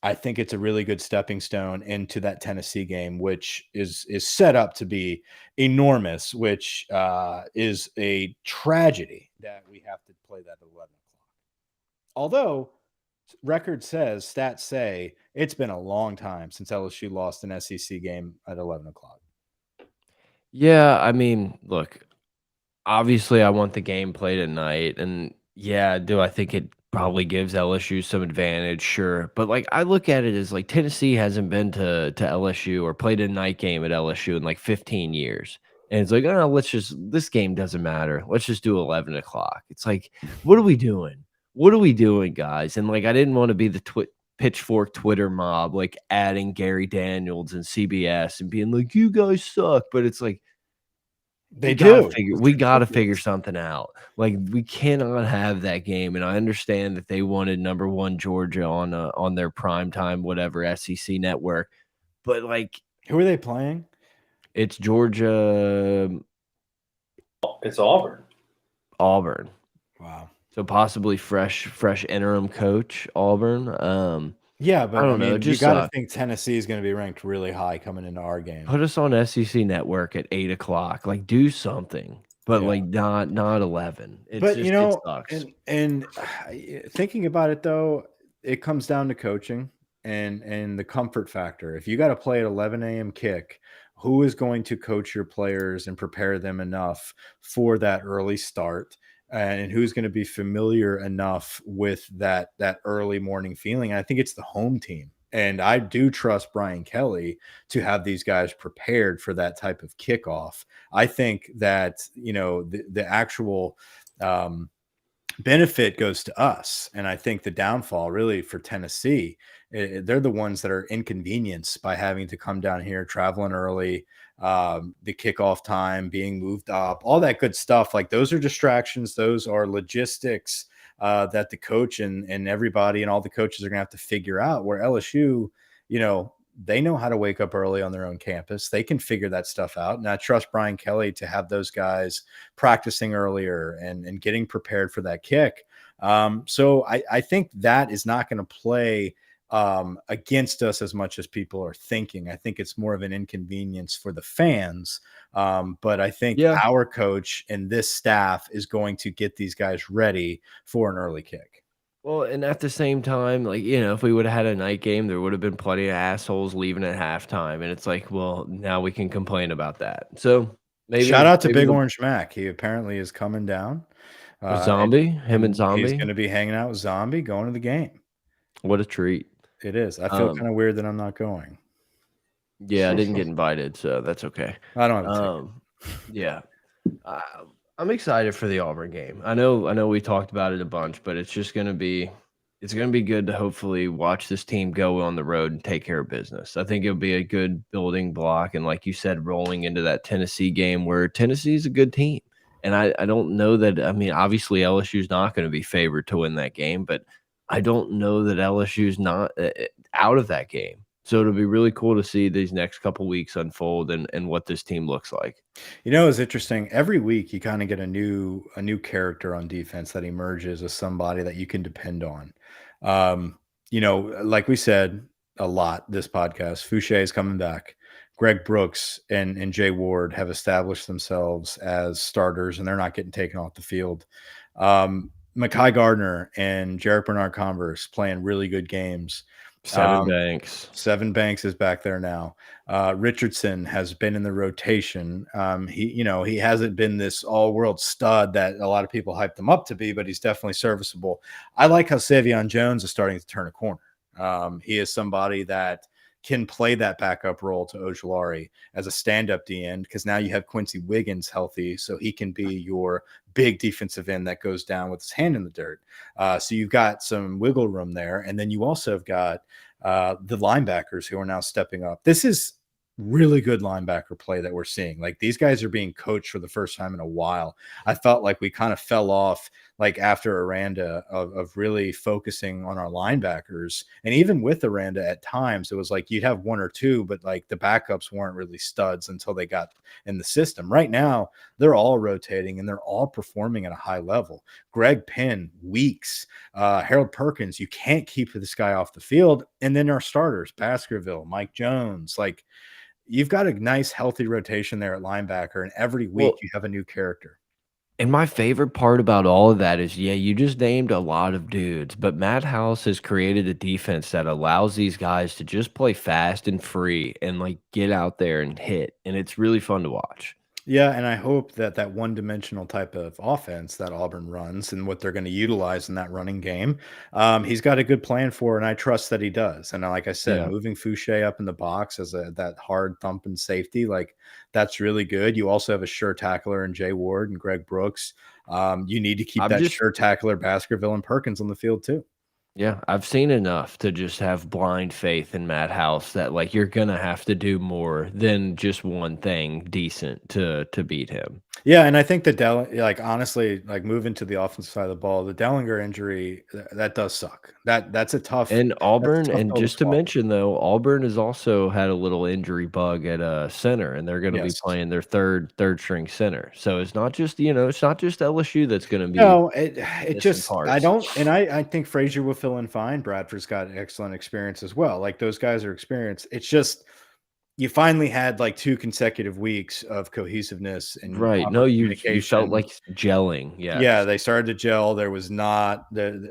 I think it's a really good stepping stone into that Tennessee game, which is set up to be enormous, which is a tragedy that we have to play that at 11 o'clock. Although stats say it's been a long time since LSU lost an SEC game at 11 o'clock. Yeah, I mean, look, obviously, I want the game played at night, and yeah, do I think it probably gives LSU some advantage? Sure, but like I look at it as like Tennessee hasn't been to LSU or played a night game at LSU in like 15 years, and it's like, oh, this game doesn't matter. Let's just do 11 o'clock. It's like, what are we doing? What are we doing, guys? And like, I didn't want to be the pitchfork Twitter mob, like adding Gary Daniels and CBS and being like, you guys suck, but it's like they do. We gotta figure something out. Like, we cannot have that game, and I understand that they wanted #1 Georgia on their primetime, whatever, SEC network, but, like, who are they playing? It's Georgia. It's Auburn. Auburn. Wow. So possibly fresh interim coach, Auburn. Yeah, but I don't know. You got to think Tennessee is going to be ranked really high coming into our game. Put us on SEC Network at 8 o'clock. Like, do something, but like not 11. It's but just, it sucks. And thinking about it though, it comes down to coaching and the comfort factor. If you got to play at 11 a.m. kick, who is going to coach your players and prepare them enough for that early start? And who's going to be familiar enough with that early morning feeling? I think it's the home team. And I do trust Brian Kelly to have these guys prepared for that type of kickoff. I think that, the actual benefit goes to us. And I think the downfall really for Tennessee, they're the ones that are inconvenienced by having to come down here, traveling early, the kickoff time being moved up, all that good stuff. Like, those are distractions. Those are logistics that the coach and everybody and all the coaches are going to have to figure out, where LSU, they know how to wake up early on their own campus. They can figure that stuff out. And I trust Brian Kelly to have those guys practicing earlier and getting prepared for that kick. So I think that is not going to play against us as much as people are thinking. I think it's more of an inconvenience for the fans. But I think our coach and this staff is going to get these guys ready for an early kick. Well, and at the same time, like, if we would have had a night game, there would have been plenty of assholes leaving at halftime. And it's like, well, now we can complain about that. So maybe shout out to Big Orange Mac. He apparently is coming down. Zombie, him and Zombie. He's going to be hanging out with Zombie, going to the game. What a treat. It is. I feel kind of weird that I'm not going. Yeah, I didn't get invited, so that's okay. I don't have a ticket. Yeah. I'm excited for the Auburn game. I know we talked about it a bunch, but it's going to be good to hopefully watch this team go on the road and take care of business. I think it'll be a good building block, and like you said, rolling into that Tennessee game, where Tennessee is a good team. And I don't know that, I mean, obviously LSU is not going to be favored to win that game, but I don't know that LSU is not out of that game. So it'll be really cool to see these next couple weeks unfold and what this team looks like. It's interesting. Every week you kind of get a new character on defense that emerges as somebody that you can depend on. Like we said a lot this podcast, Fouché is coming back. Greg Brooks and Jay Ward have established themselves as starters, and they're not getting taken off the field. Mekhi Gardner and Jarek Bernard Converse playing really good games. Seven Banks. Seven Banks is back there now. Richardson has been in the rotation. He hasn't been this all-world stud that a lot of people hyped him up to be, but he's definitely serviceable. I like how Savion Jones is starting to turn a corner. He is somebody that can play that backup role to Ojulari as a stand-up D end, because now you have Quincy Wiggins healthy, so he can be your big defensive end that goes down with his hand in the dirt. So you've got some wiggle room there, and then you also have got the linebackers who are now stepping up. This is really good linebacker play that we're seeing. Like, these guys are being coached for the first time in a while. I felt like we kind of fell off, like, after Aranda, of really focusing on our linebackers. And even with Aranda, at times it was like you'd have one or two, but like the backups weren't really studs until they got in the system. Right now they're all rotating and they're all performing at a high level. Greg Penn, Weeks, Harold Perkins, you can't keep this guy off the field. And then our starters, Baskerville, Mike Jones, like, you've got a nice, healthy rotation there at linebacker, and every week you have a new character. And my favorite part about all of that is, yeah, you just named a lot of dudes, but Matt House has created a defense that allows these guys to just play fast and free and, like, get out there and hit, and it's really fun to watch. Yeah, and I hope that that one-dimensional type of offense that Auburn runs and what they're going to utilize in that running game, he's got a good plan for, and I trust that he does. And like I said, Yeah. moving Fouché up in the box as that hard thumping safety, like, that's really good. You also have a sure tackler in Jay Ward and Greg Brooks. You need to keep that sure tackler Baskerville and Perkins on the field too. Yeah, I've seen enough to just have blind faith in Matt House that, like, you're gonna have to do more than just one thing decent to beat him. Yeah, and I think like, honestly, like, moving to the offensive side of the ball, the Dowlinger injury, that does suck. That's a tough And Auburn, and pill to just to swallow. mention though, Auburn has also had a little injury bug at center, and they're gonna be Yes. playing their third string center. So it's not just, it's not just LSU that's gonna be No, it missing just, I parts. don't, and I think Frazier will fill in fine. Bradford's got excellent experience as well. Like, those guys are experienced. It's just, you finally had like 2 consecutive weeks of cohesiveness and Right. proper No, you felt communication. like gelling. Yeah, Yes. they started to gel. There was not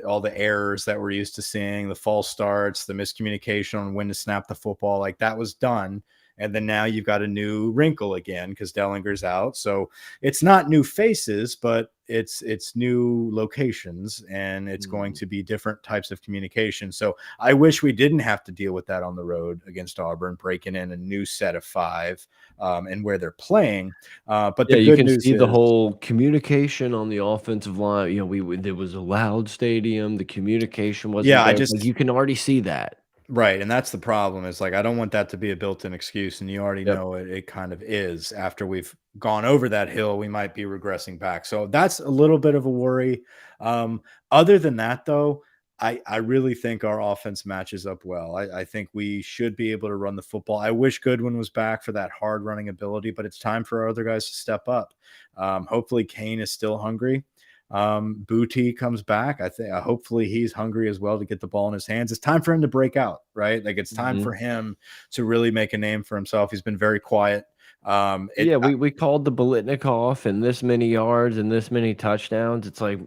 all the errors that we're used to seeing, the false starts, the miscommunication on when to snap the football. Like, that was done. And then now you've got a new wrinkle again because Dellinger's out. So it's not new faces, but it's new locations, and it's going to be different types of communication. So I wish we didn't have to deal with that on the road against Auburn, breaking in a new set of 5 and where they're playing. But Yeah, the you good can news see the is, whole communication on the offensive line. There was a loud stadium. The communication wasn't yeah, there. Like, you can already see that. right, and that's the problem, is, like, I don't want that to be a built-in excuse, and you already Yep. know it kind of is. After we've gone over that hill, we might be regressing back. So that's a little bit of a worry. Other than that, though, I really think our offense matches up well. I think we should be able to run the football. I wish Goodwin was back for that hard running ability, but it's time for our other guys to step up. Hopefully Kane is still hungry. Booty comes back. I think hopefully he's hungry as well to get the ball in his hands. It's time for him to break out, right? Like, it's time for him to really make a name for himself. He's been very quiet. Yeah, we called the Bolitnikoff and this many yards and this many touchdowns. It's like,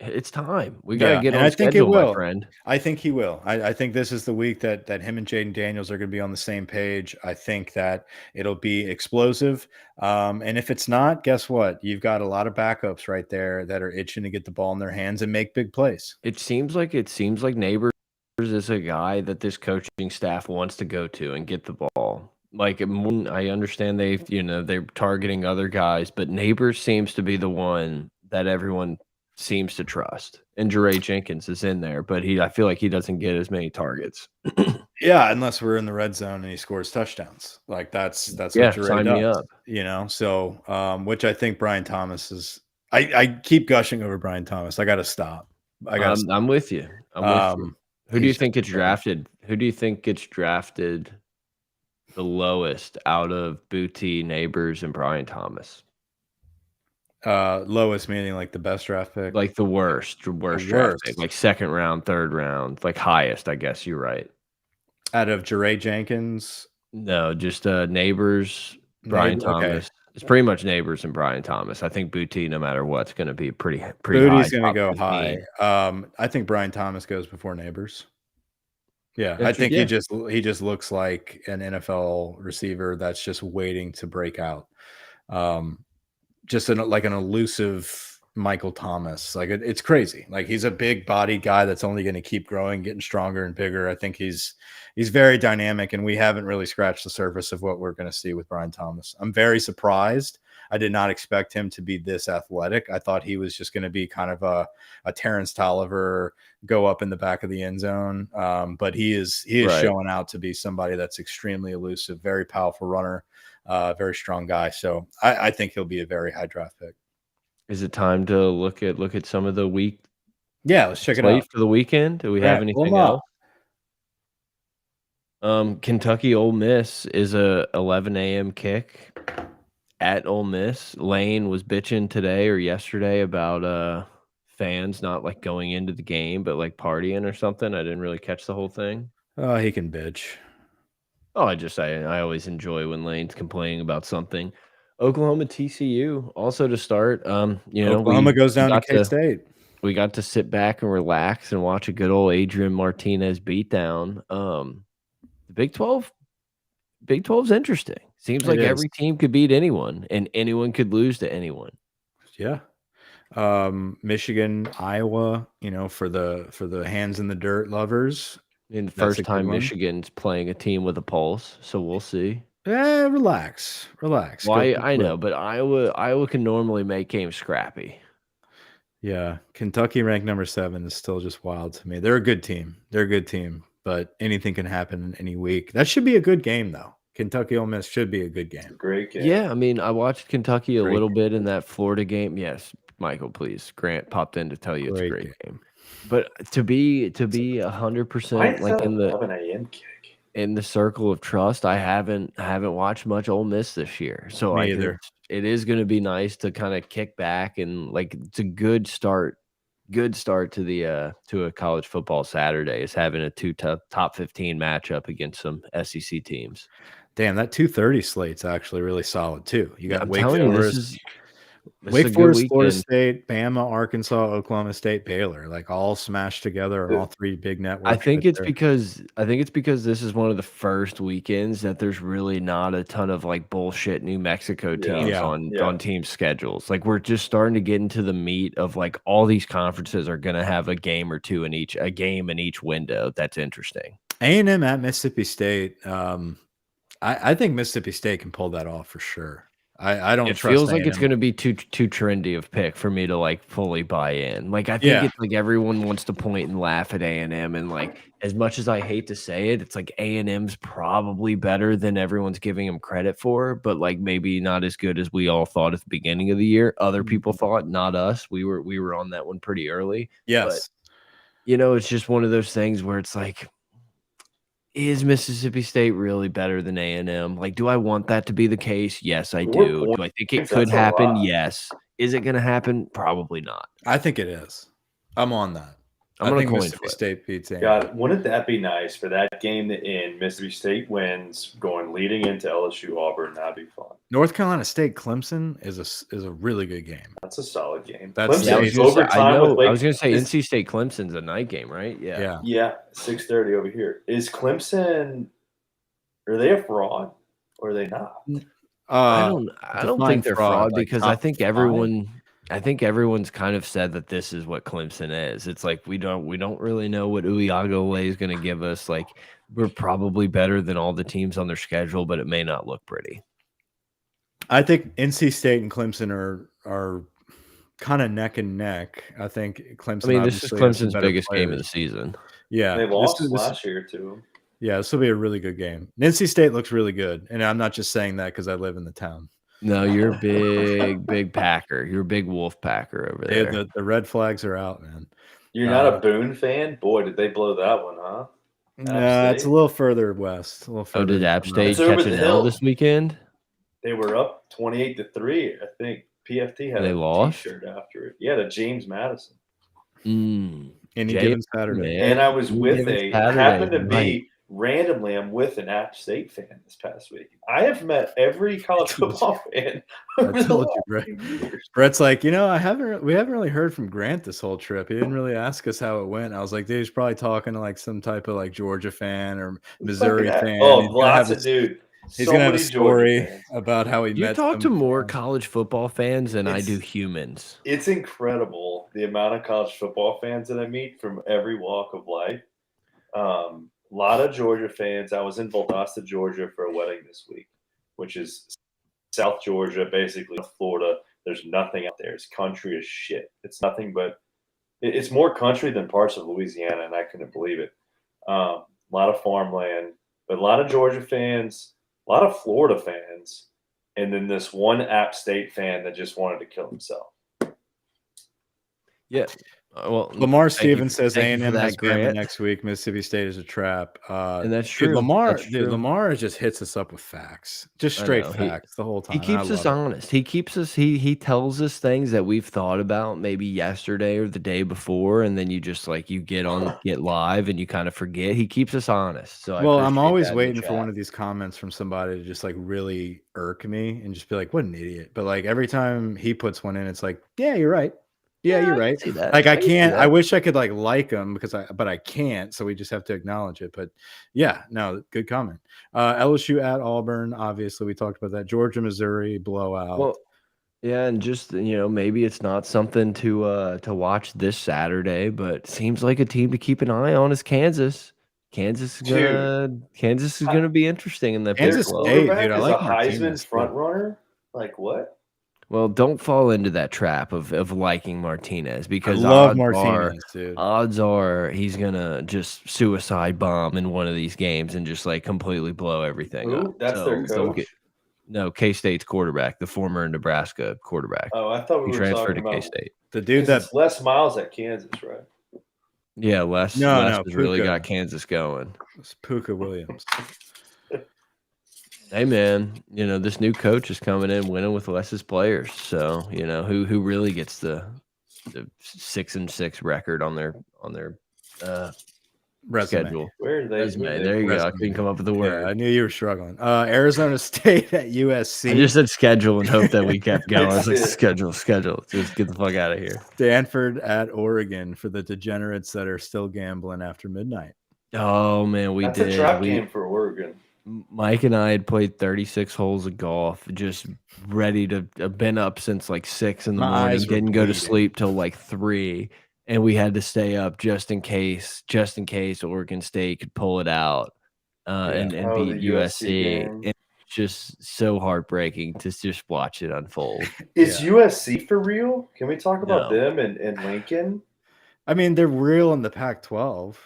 it's time. We got to Yeah, get and on I think it schedule, my will. friend. I think he will. I think this is the week that him and Jayden Daniels are going to be on the same page. I think that it'll be explosive. And if it's not, guess what? You've got a lot of backups right there that are itching to get the ball in their hands and make big plays. It seems like Neighbors is a guy that this coaching staff wants to go to and get the ball. Like, I understand they're targeting other guys, but Neighbors seems to be the one that everyone seems to trust. And Jayden Jenkins is in there, but I feel like he doesn't get as many targets. Yeah, unless we're in the red zone and he scores touchdowns. Like, that's what Jayden sign me does. up. So which I think Brian Thomas is. I keep gushing over Brian Thomas. I got to stop. I'm with you. I'm with you. Who do you think gets great. drafted? Who do you think gets drafted the lowest out of Booty, Neighbors, and Brian Thomas? Lowest meaning like the best draft pick? Like the worst draft pick, like 2nd round, 3rd round, like highest, I guess you're right. Out of Jayden Jenkins? No, just Neighbors, Brian Thomas. Okay. It's pretty much Neighbors and Brian Thomas. I think Booty, no matter what, is going to be pretty Booty's high. Going to go high. I think Brian Thomas goes before Neighbors. Yeah, I think he just looks like an NFL receiver that's just waiting to break out. Just like an elusive Michael Thomas. Like it's crazy. Like he's a big body guy that's only going to keep growing, getting stronger and bigger. I think he's very dynamic, and we haven't really scratched the surface of what we're going to see with Brian Thomas. I'm very surprised. I did not expect him to be this athletic. I thought he was just going to be kind of a Terrence Tolliver, go up in the back of the end zone. But he is showing out to be somebody that's extremely elusive, very powerful runner, very strong guy. So I think he'll be a very high draft pick. Is it time to look at some of the week? Yeah, let's check it out for the weekend. Do we have anything else? Kentucky Ole Miss is a 11 a.m. kick at Ole Miss. Lane was bitching today or yesterday about fans not like going into the game but like partying or something. I didn't really catch the whole thing. Oh, he can bitch. Oh, I always enjoy when Lane's complaining about something. Oklahoma TCU also to start. Oklahoma goes down to K-State. We got to sit back and relax and watch a good old Adrian Martinez beatdown. The Big 12's interesting. Seems like every team could beat anyone, and anyone could lose to anyone. Yeah. Michigan, Iowa, for the hands in the dirt lovers. And the first time Michigan's playing a team with a pulse, so we'll see. Relax. Well, I know, but Iowa can normally make games scrappy. Yeah, Kentucky ranked number 7 is still just wild to me. They're a good team. But anything can happen any week. That should be a good game, though. Kentucky Ole Miss should be a good game. Great game. Yeah, I mean, I watched Kentucky a little bit in that Florida game. Yes, Michael, please. Grant popped in to tell you it's a great game. But to be 100% like in the 11 a.m. kick in the circle of trust, I haven't watched much Ole Miss this year. So it is going to be nice to kind of kick back and like it's a good start to the to a college football Saturday is having a top 15 matchup against some SEC teams. Damn, that 2:30 slate's actually really solid too. You got Wake Forest, Florida State, Bama, Arkansas, Oklahoma State, Baylor, like all smashed together on all 3 big networks. I think it's because this is one of the first weekends that there's really not a ton of like bullshit New Mexico teams on team schedules. Like we're just starting to get into the meat of like all these conferences are going to have a game or two in each window. That's interesting. A&M at Mississippi State. I think Mississippi State can pull that off for sure. I don't trust. It feels like it's going to be too trendy of pick for me to like fully buy in. Like I think it's like everyone wants to point and laugh at A&M, and like as much as I hate to say it, it's like A&M's probably better than everyone's giving them credit for, but like maybe not as good as we all thought at the beginning of the year. Other people thought, not us. We were on that one pretty early. Yes, but, it's just one of those things where it's like, is Mississippi State really better than A&M? Like, do I want that to be the case? Yes, I do. Do I think it could happen? Yes. Is it going to happen? Probably not. I think it is. I'm on that. I'm going to coin Mississippi State beats A&M. God, wouldn't that be nice for that game to end? Mississippi State wins, leading into LSU Auburn. That'd be fun. North Carolina State Clemson is a really good game. That's a solid game. That's overtime. I was going to say NC State Clemson's a night game, right? Yeah. 6:30 over here. Is Clemson? Are they a fraud or are they not? I don't think they're fraud because I think everyone's kind of said that this is what Clemson is. It's like we don't really know what Uiagalelei is going to give us. Like we're probably better than all the teams on their schedule, but it may not look pretty. I think NC State and Clemson are kind of neck and neck. I think Clemson. I mean, this is Clemson's biggest game of the season. Yeah, they lost last year too. Yeah, this will be a really good game. NC State looks really good, and I'm not just saying that because I live in the town. No, you're a big Packer. You're a big Wolf Packer over there. Yeah, the red flags are out, man. You're not a Boone fan? Boy, did they blow that one, huh? Nah, it's a little further west. Did App State catch an L this weekend? They were up 28-3. I think PFT had a T-shirt after it. Yeah, to James Madison. Any given Saturday. And I was with happened to be randomly, I'm with an App State fan this past week. I have met every college football fan over the last few years. Brett's like, we haven't really heard from Grant this whole trip. He didn't really ask us how it went. I was like, dude, he's probably talking to like some type of like Georgia fan or Missouri fan. Oh, lots of dude. He's gonna have a story about how he met. You talk to more college football fans than I do humans. It's incredible the amount of college football fans that I meet from every walk of life. A lot of Georgia fans. I was in Valdosta, Georgia for a wedding this week, which is South Georgia, basically Florida. There's nothing out there. It's country as shit. It's nothing but it's more country than parts of Louisiana, and I couldn't believe it. A lot of farmland, but a lot of Georgia fans, a lot of Florida fans, and then this one App State fan that just wanted to kill himself. Yeah. Well, Lamar Stevens says A&M has Bama next week. Mississippi State is a trap. And that's true. Lamar just hits us up with facts, just straight facts the whole time. He keeps us honest. He keeps us. He tells us things that we've thought about maybe yesterday or the day before, and then you just like you get live and you kind of forget. He keeps us honest. So I'm always waiting for one of these comments from somebody to just like really irk me and just be like, "What an idiot!" But like every time he puts one in, it's like, "Yeah, you're right." Yeah, you're right. Like I can't. I wish I could like him but I can't. So we just have to acknowledge it. But yeah, no, good comment. LSU at Auburn. Obviously, we talked about that. Georgia, Missouri blowout. Well, yeah, and just maybe it's not something to watch this Saturday, but seems like a team to keep an eye on is Kansas. Kansas is gonna be interesting in that. Kansas State, dude. I like a Heisman front runner. Like what? Well, don't fall into that trap of liking Martinez because odds are he's gonna just suicide bomb in one of these games and just like completely blow everything up. That's their coach. No, K-State's quarterback, the former Nebraska quarterback. Oh, I thought we were transferred talking to K-State. The dude that's Les Miles at Kansas, right? Yeah, Les has really got Kansas going. It's Puka Williams. Hey man, this new coach is coming in winning with Les's players. So who really gets the 6-6 record on their schedule. Where are they? Resume. There you go. I couldn't come up with the word. I knew you were struggling. Arizona State at USC. I just said schedule and hope that we kept going. I was like, schedule. Just get the fuck out of here. Stanford at Oregon for the degenerates that are still gambling after midnight. Oh man, That's a trap game for Oregon. Mike and I had played 36 holes of golf, just ready to have been up since like 6 in the morning. Didn't go to sleep till like 3, and we had to stay up just in case Oregon State could pull it out and beat USC. And it's just so heartbreaking to just watch it unfold. Is USC for real? Can we talk about them and Lincoln? I mean, they're real in the Pac-12.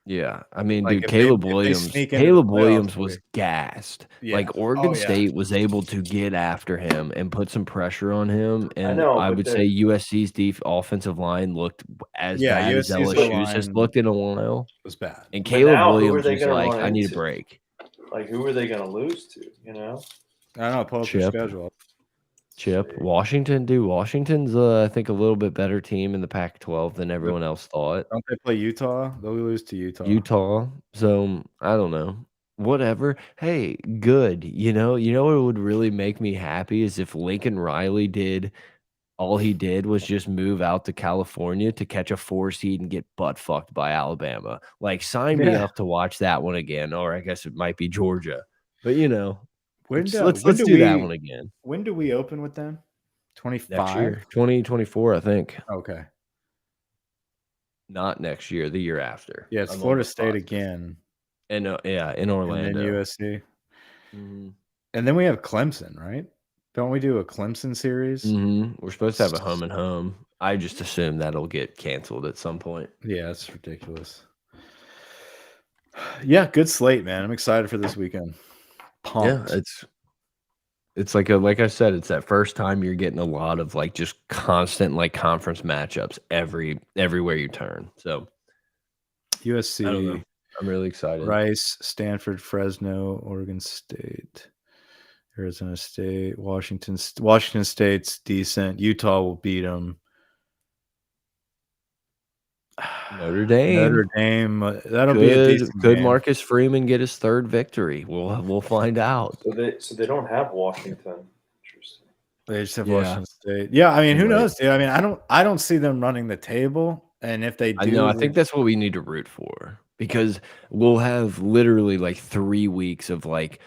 Yeah, I mean, dude, Caleb Williams was gassed. Yeah. Like Oregon State was able to get after him and put some pressure on him, and I would say USC's offensive line looked as bad as LSU's has looked in a while. It was bad. And Caleb Williams was like, "I need a break." Like, who are they going to lose to? I don't know. Pull up the schedule. Washington, dude. Washington's, I think, a little bit better team in the Pac-12 than everyone else thought. Don't they play Utah? They'll lose to Utah. So I don't know. Whatever. Hey, good. You know what would really make me happy is if Lincoln Riley did all he did was just move out to California to catch a 4 seed and get butt fucked by Alabama. Like, sign me up to watch that one again, or I guess it might be Georgia. But let's do that one again. When do we open with them? 25? Next year. 2024, I think. Okay. Not next year, the year after. Yeah, it's Florida State again. And in Orlando. And then USC. Mm-hmm. And then we have Clemson, right? Don't we do a Clemson series? Mm-hmm. We're supposed to have a home and home. I just assume that'll get canceled at some point. Yeah, it's ridiculous. Yeah, good slate, man. I'm excited for this weekend. Pumped. Yeah, it's like I said, it's that first time you're getting a lot of like just constant like conference matchups everywhere you turn. So USC, I don't know. I'm really excited. Rice, Stanford, Fresno, Oregon State, Arizona State, Washington State's decent. Utah will beat them. Notre Dame. Notre Dame. That'll be a decent Could game. Marcus Freeman get his 3rd victory? We'll find out. So they don't have Washington. Interesting. They just have Washington State. Yeah, I mean, who knows, dude? I mean, I don't see them running the table, and if they do, I know. I think that's what we need to root for, because we'll have literally like 3 weeks of like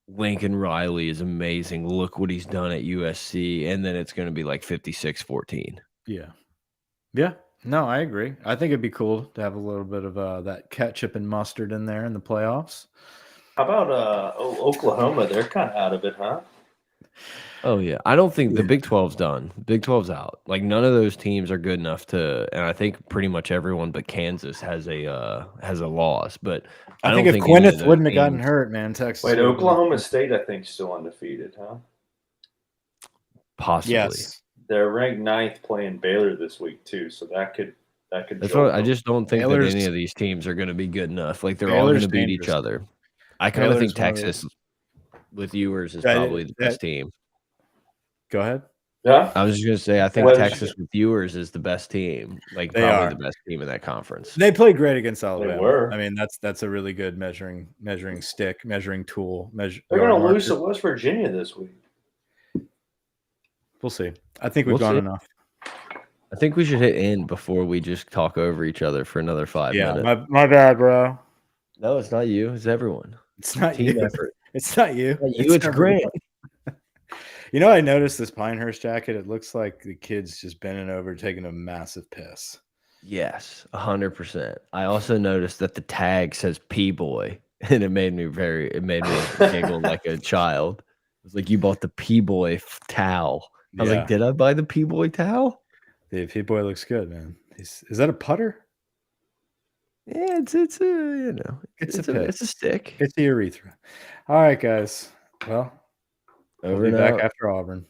Lincoln Riley is amazing. Look what he's done at USC, and then it's going to be like 56-14. Yeah. Yeah. No, I agree. I think it'd be cool to have a little bit of that ketchup and mustard in there in the playoffs. How about Oklahoma? They're kind of out of it, huh? Oh yeah, I don't think the Big 12's done. Big 12's out. Like none of those teams are good enough to, and I think pretty much everyone but Kansas has a loss. But I think if Gwyneth wouldn't have gotten hurt, man, Texas. Wait, Oklahoma State, I think, still undefeated, huh? Possibly. Yes. They're ranked 9th playing Baylor this week too, so that could. That's what I just don't think that any of these teams are going to be good enough. Like they're all going to beat each other. I kind of think Texas with Ewers is probably the best team. Go ahead. Yeah, I was just going to say I think Texas with Ewers is the best team. Like probably the best team in that conference. They played great against Alabama. They were. I mean, that's a really good measuring stick, measuring tool. They're going to lose to West Virginia this week. We'll see. I think we've gone enough. I think we should hit end before we just talk over each other for another 5 minutes. Yeah, my bad, bro. No, it's not you. It's everyone. It's not team you. effort. It's not you. It's Grant. You know, I noticed this Pinehurst jacket. It looks like the kid's just bending over, taking a massive piss. Yes, 100%. I also noticed that the tag says P-Boy, and it made me giggle like a child. It was like, you bought the P-Boy towel. I was like, did I buy the P-Boy towel? The P-Boy looks good, man. Is that a putter? Yeah, it's a, you know, it's a stick. It's the urethra. All right, guys. Well, we'll be back after Auburn.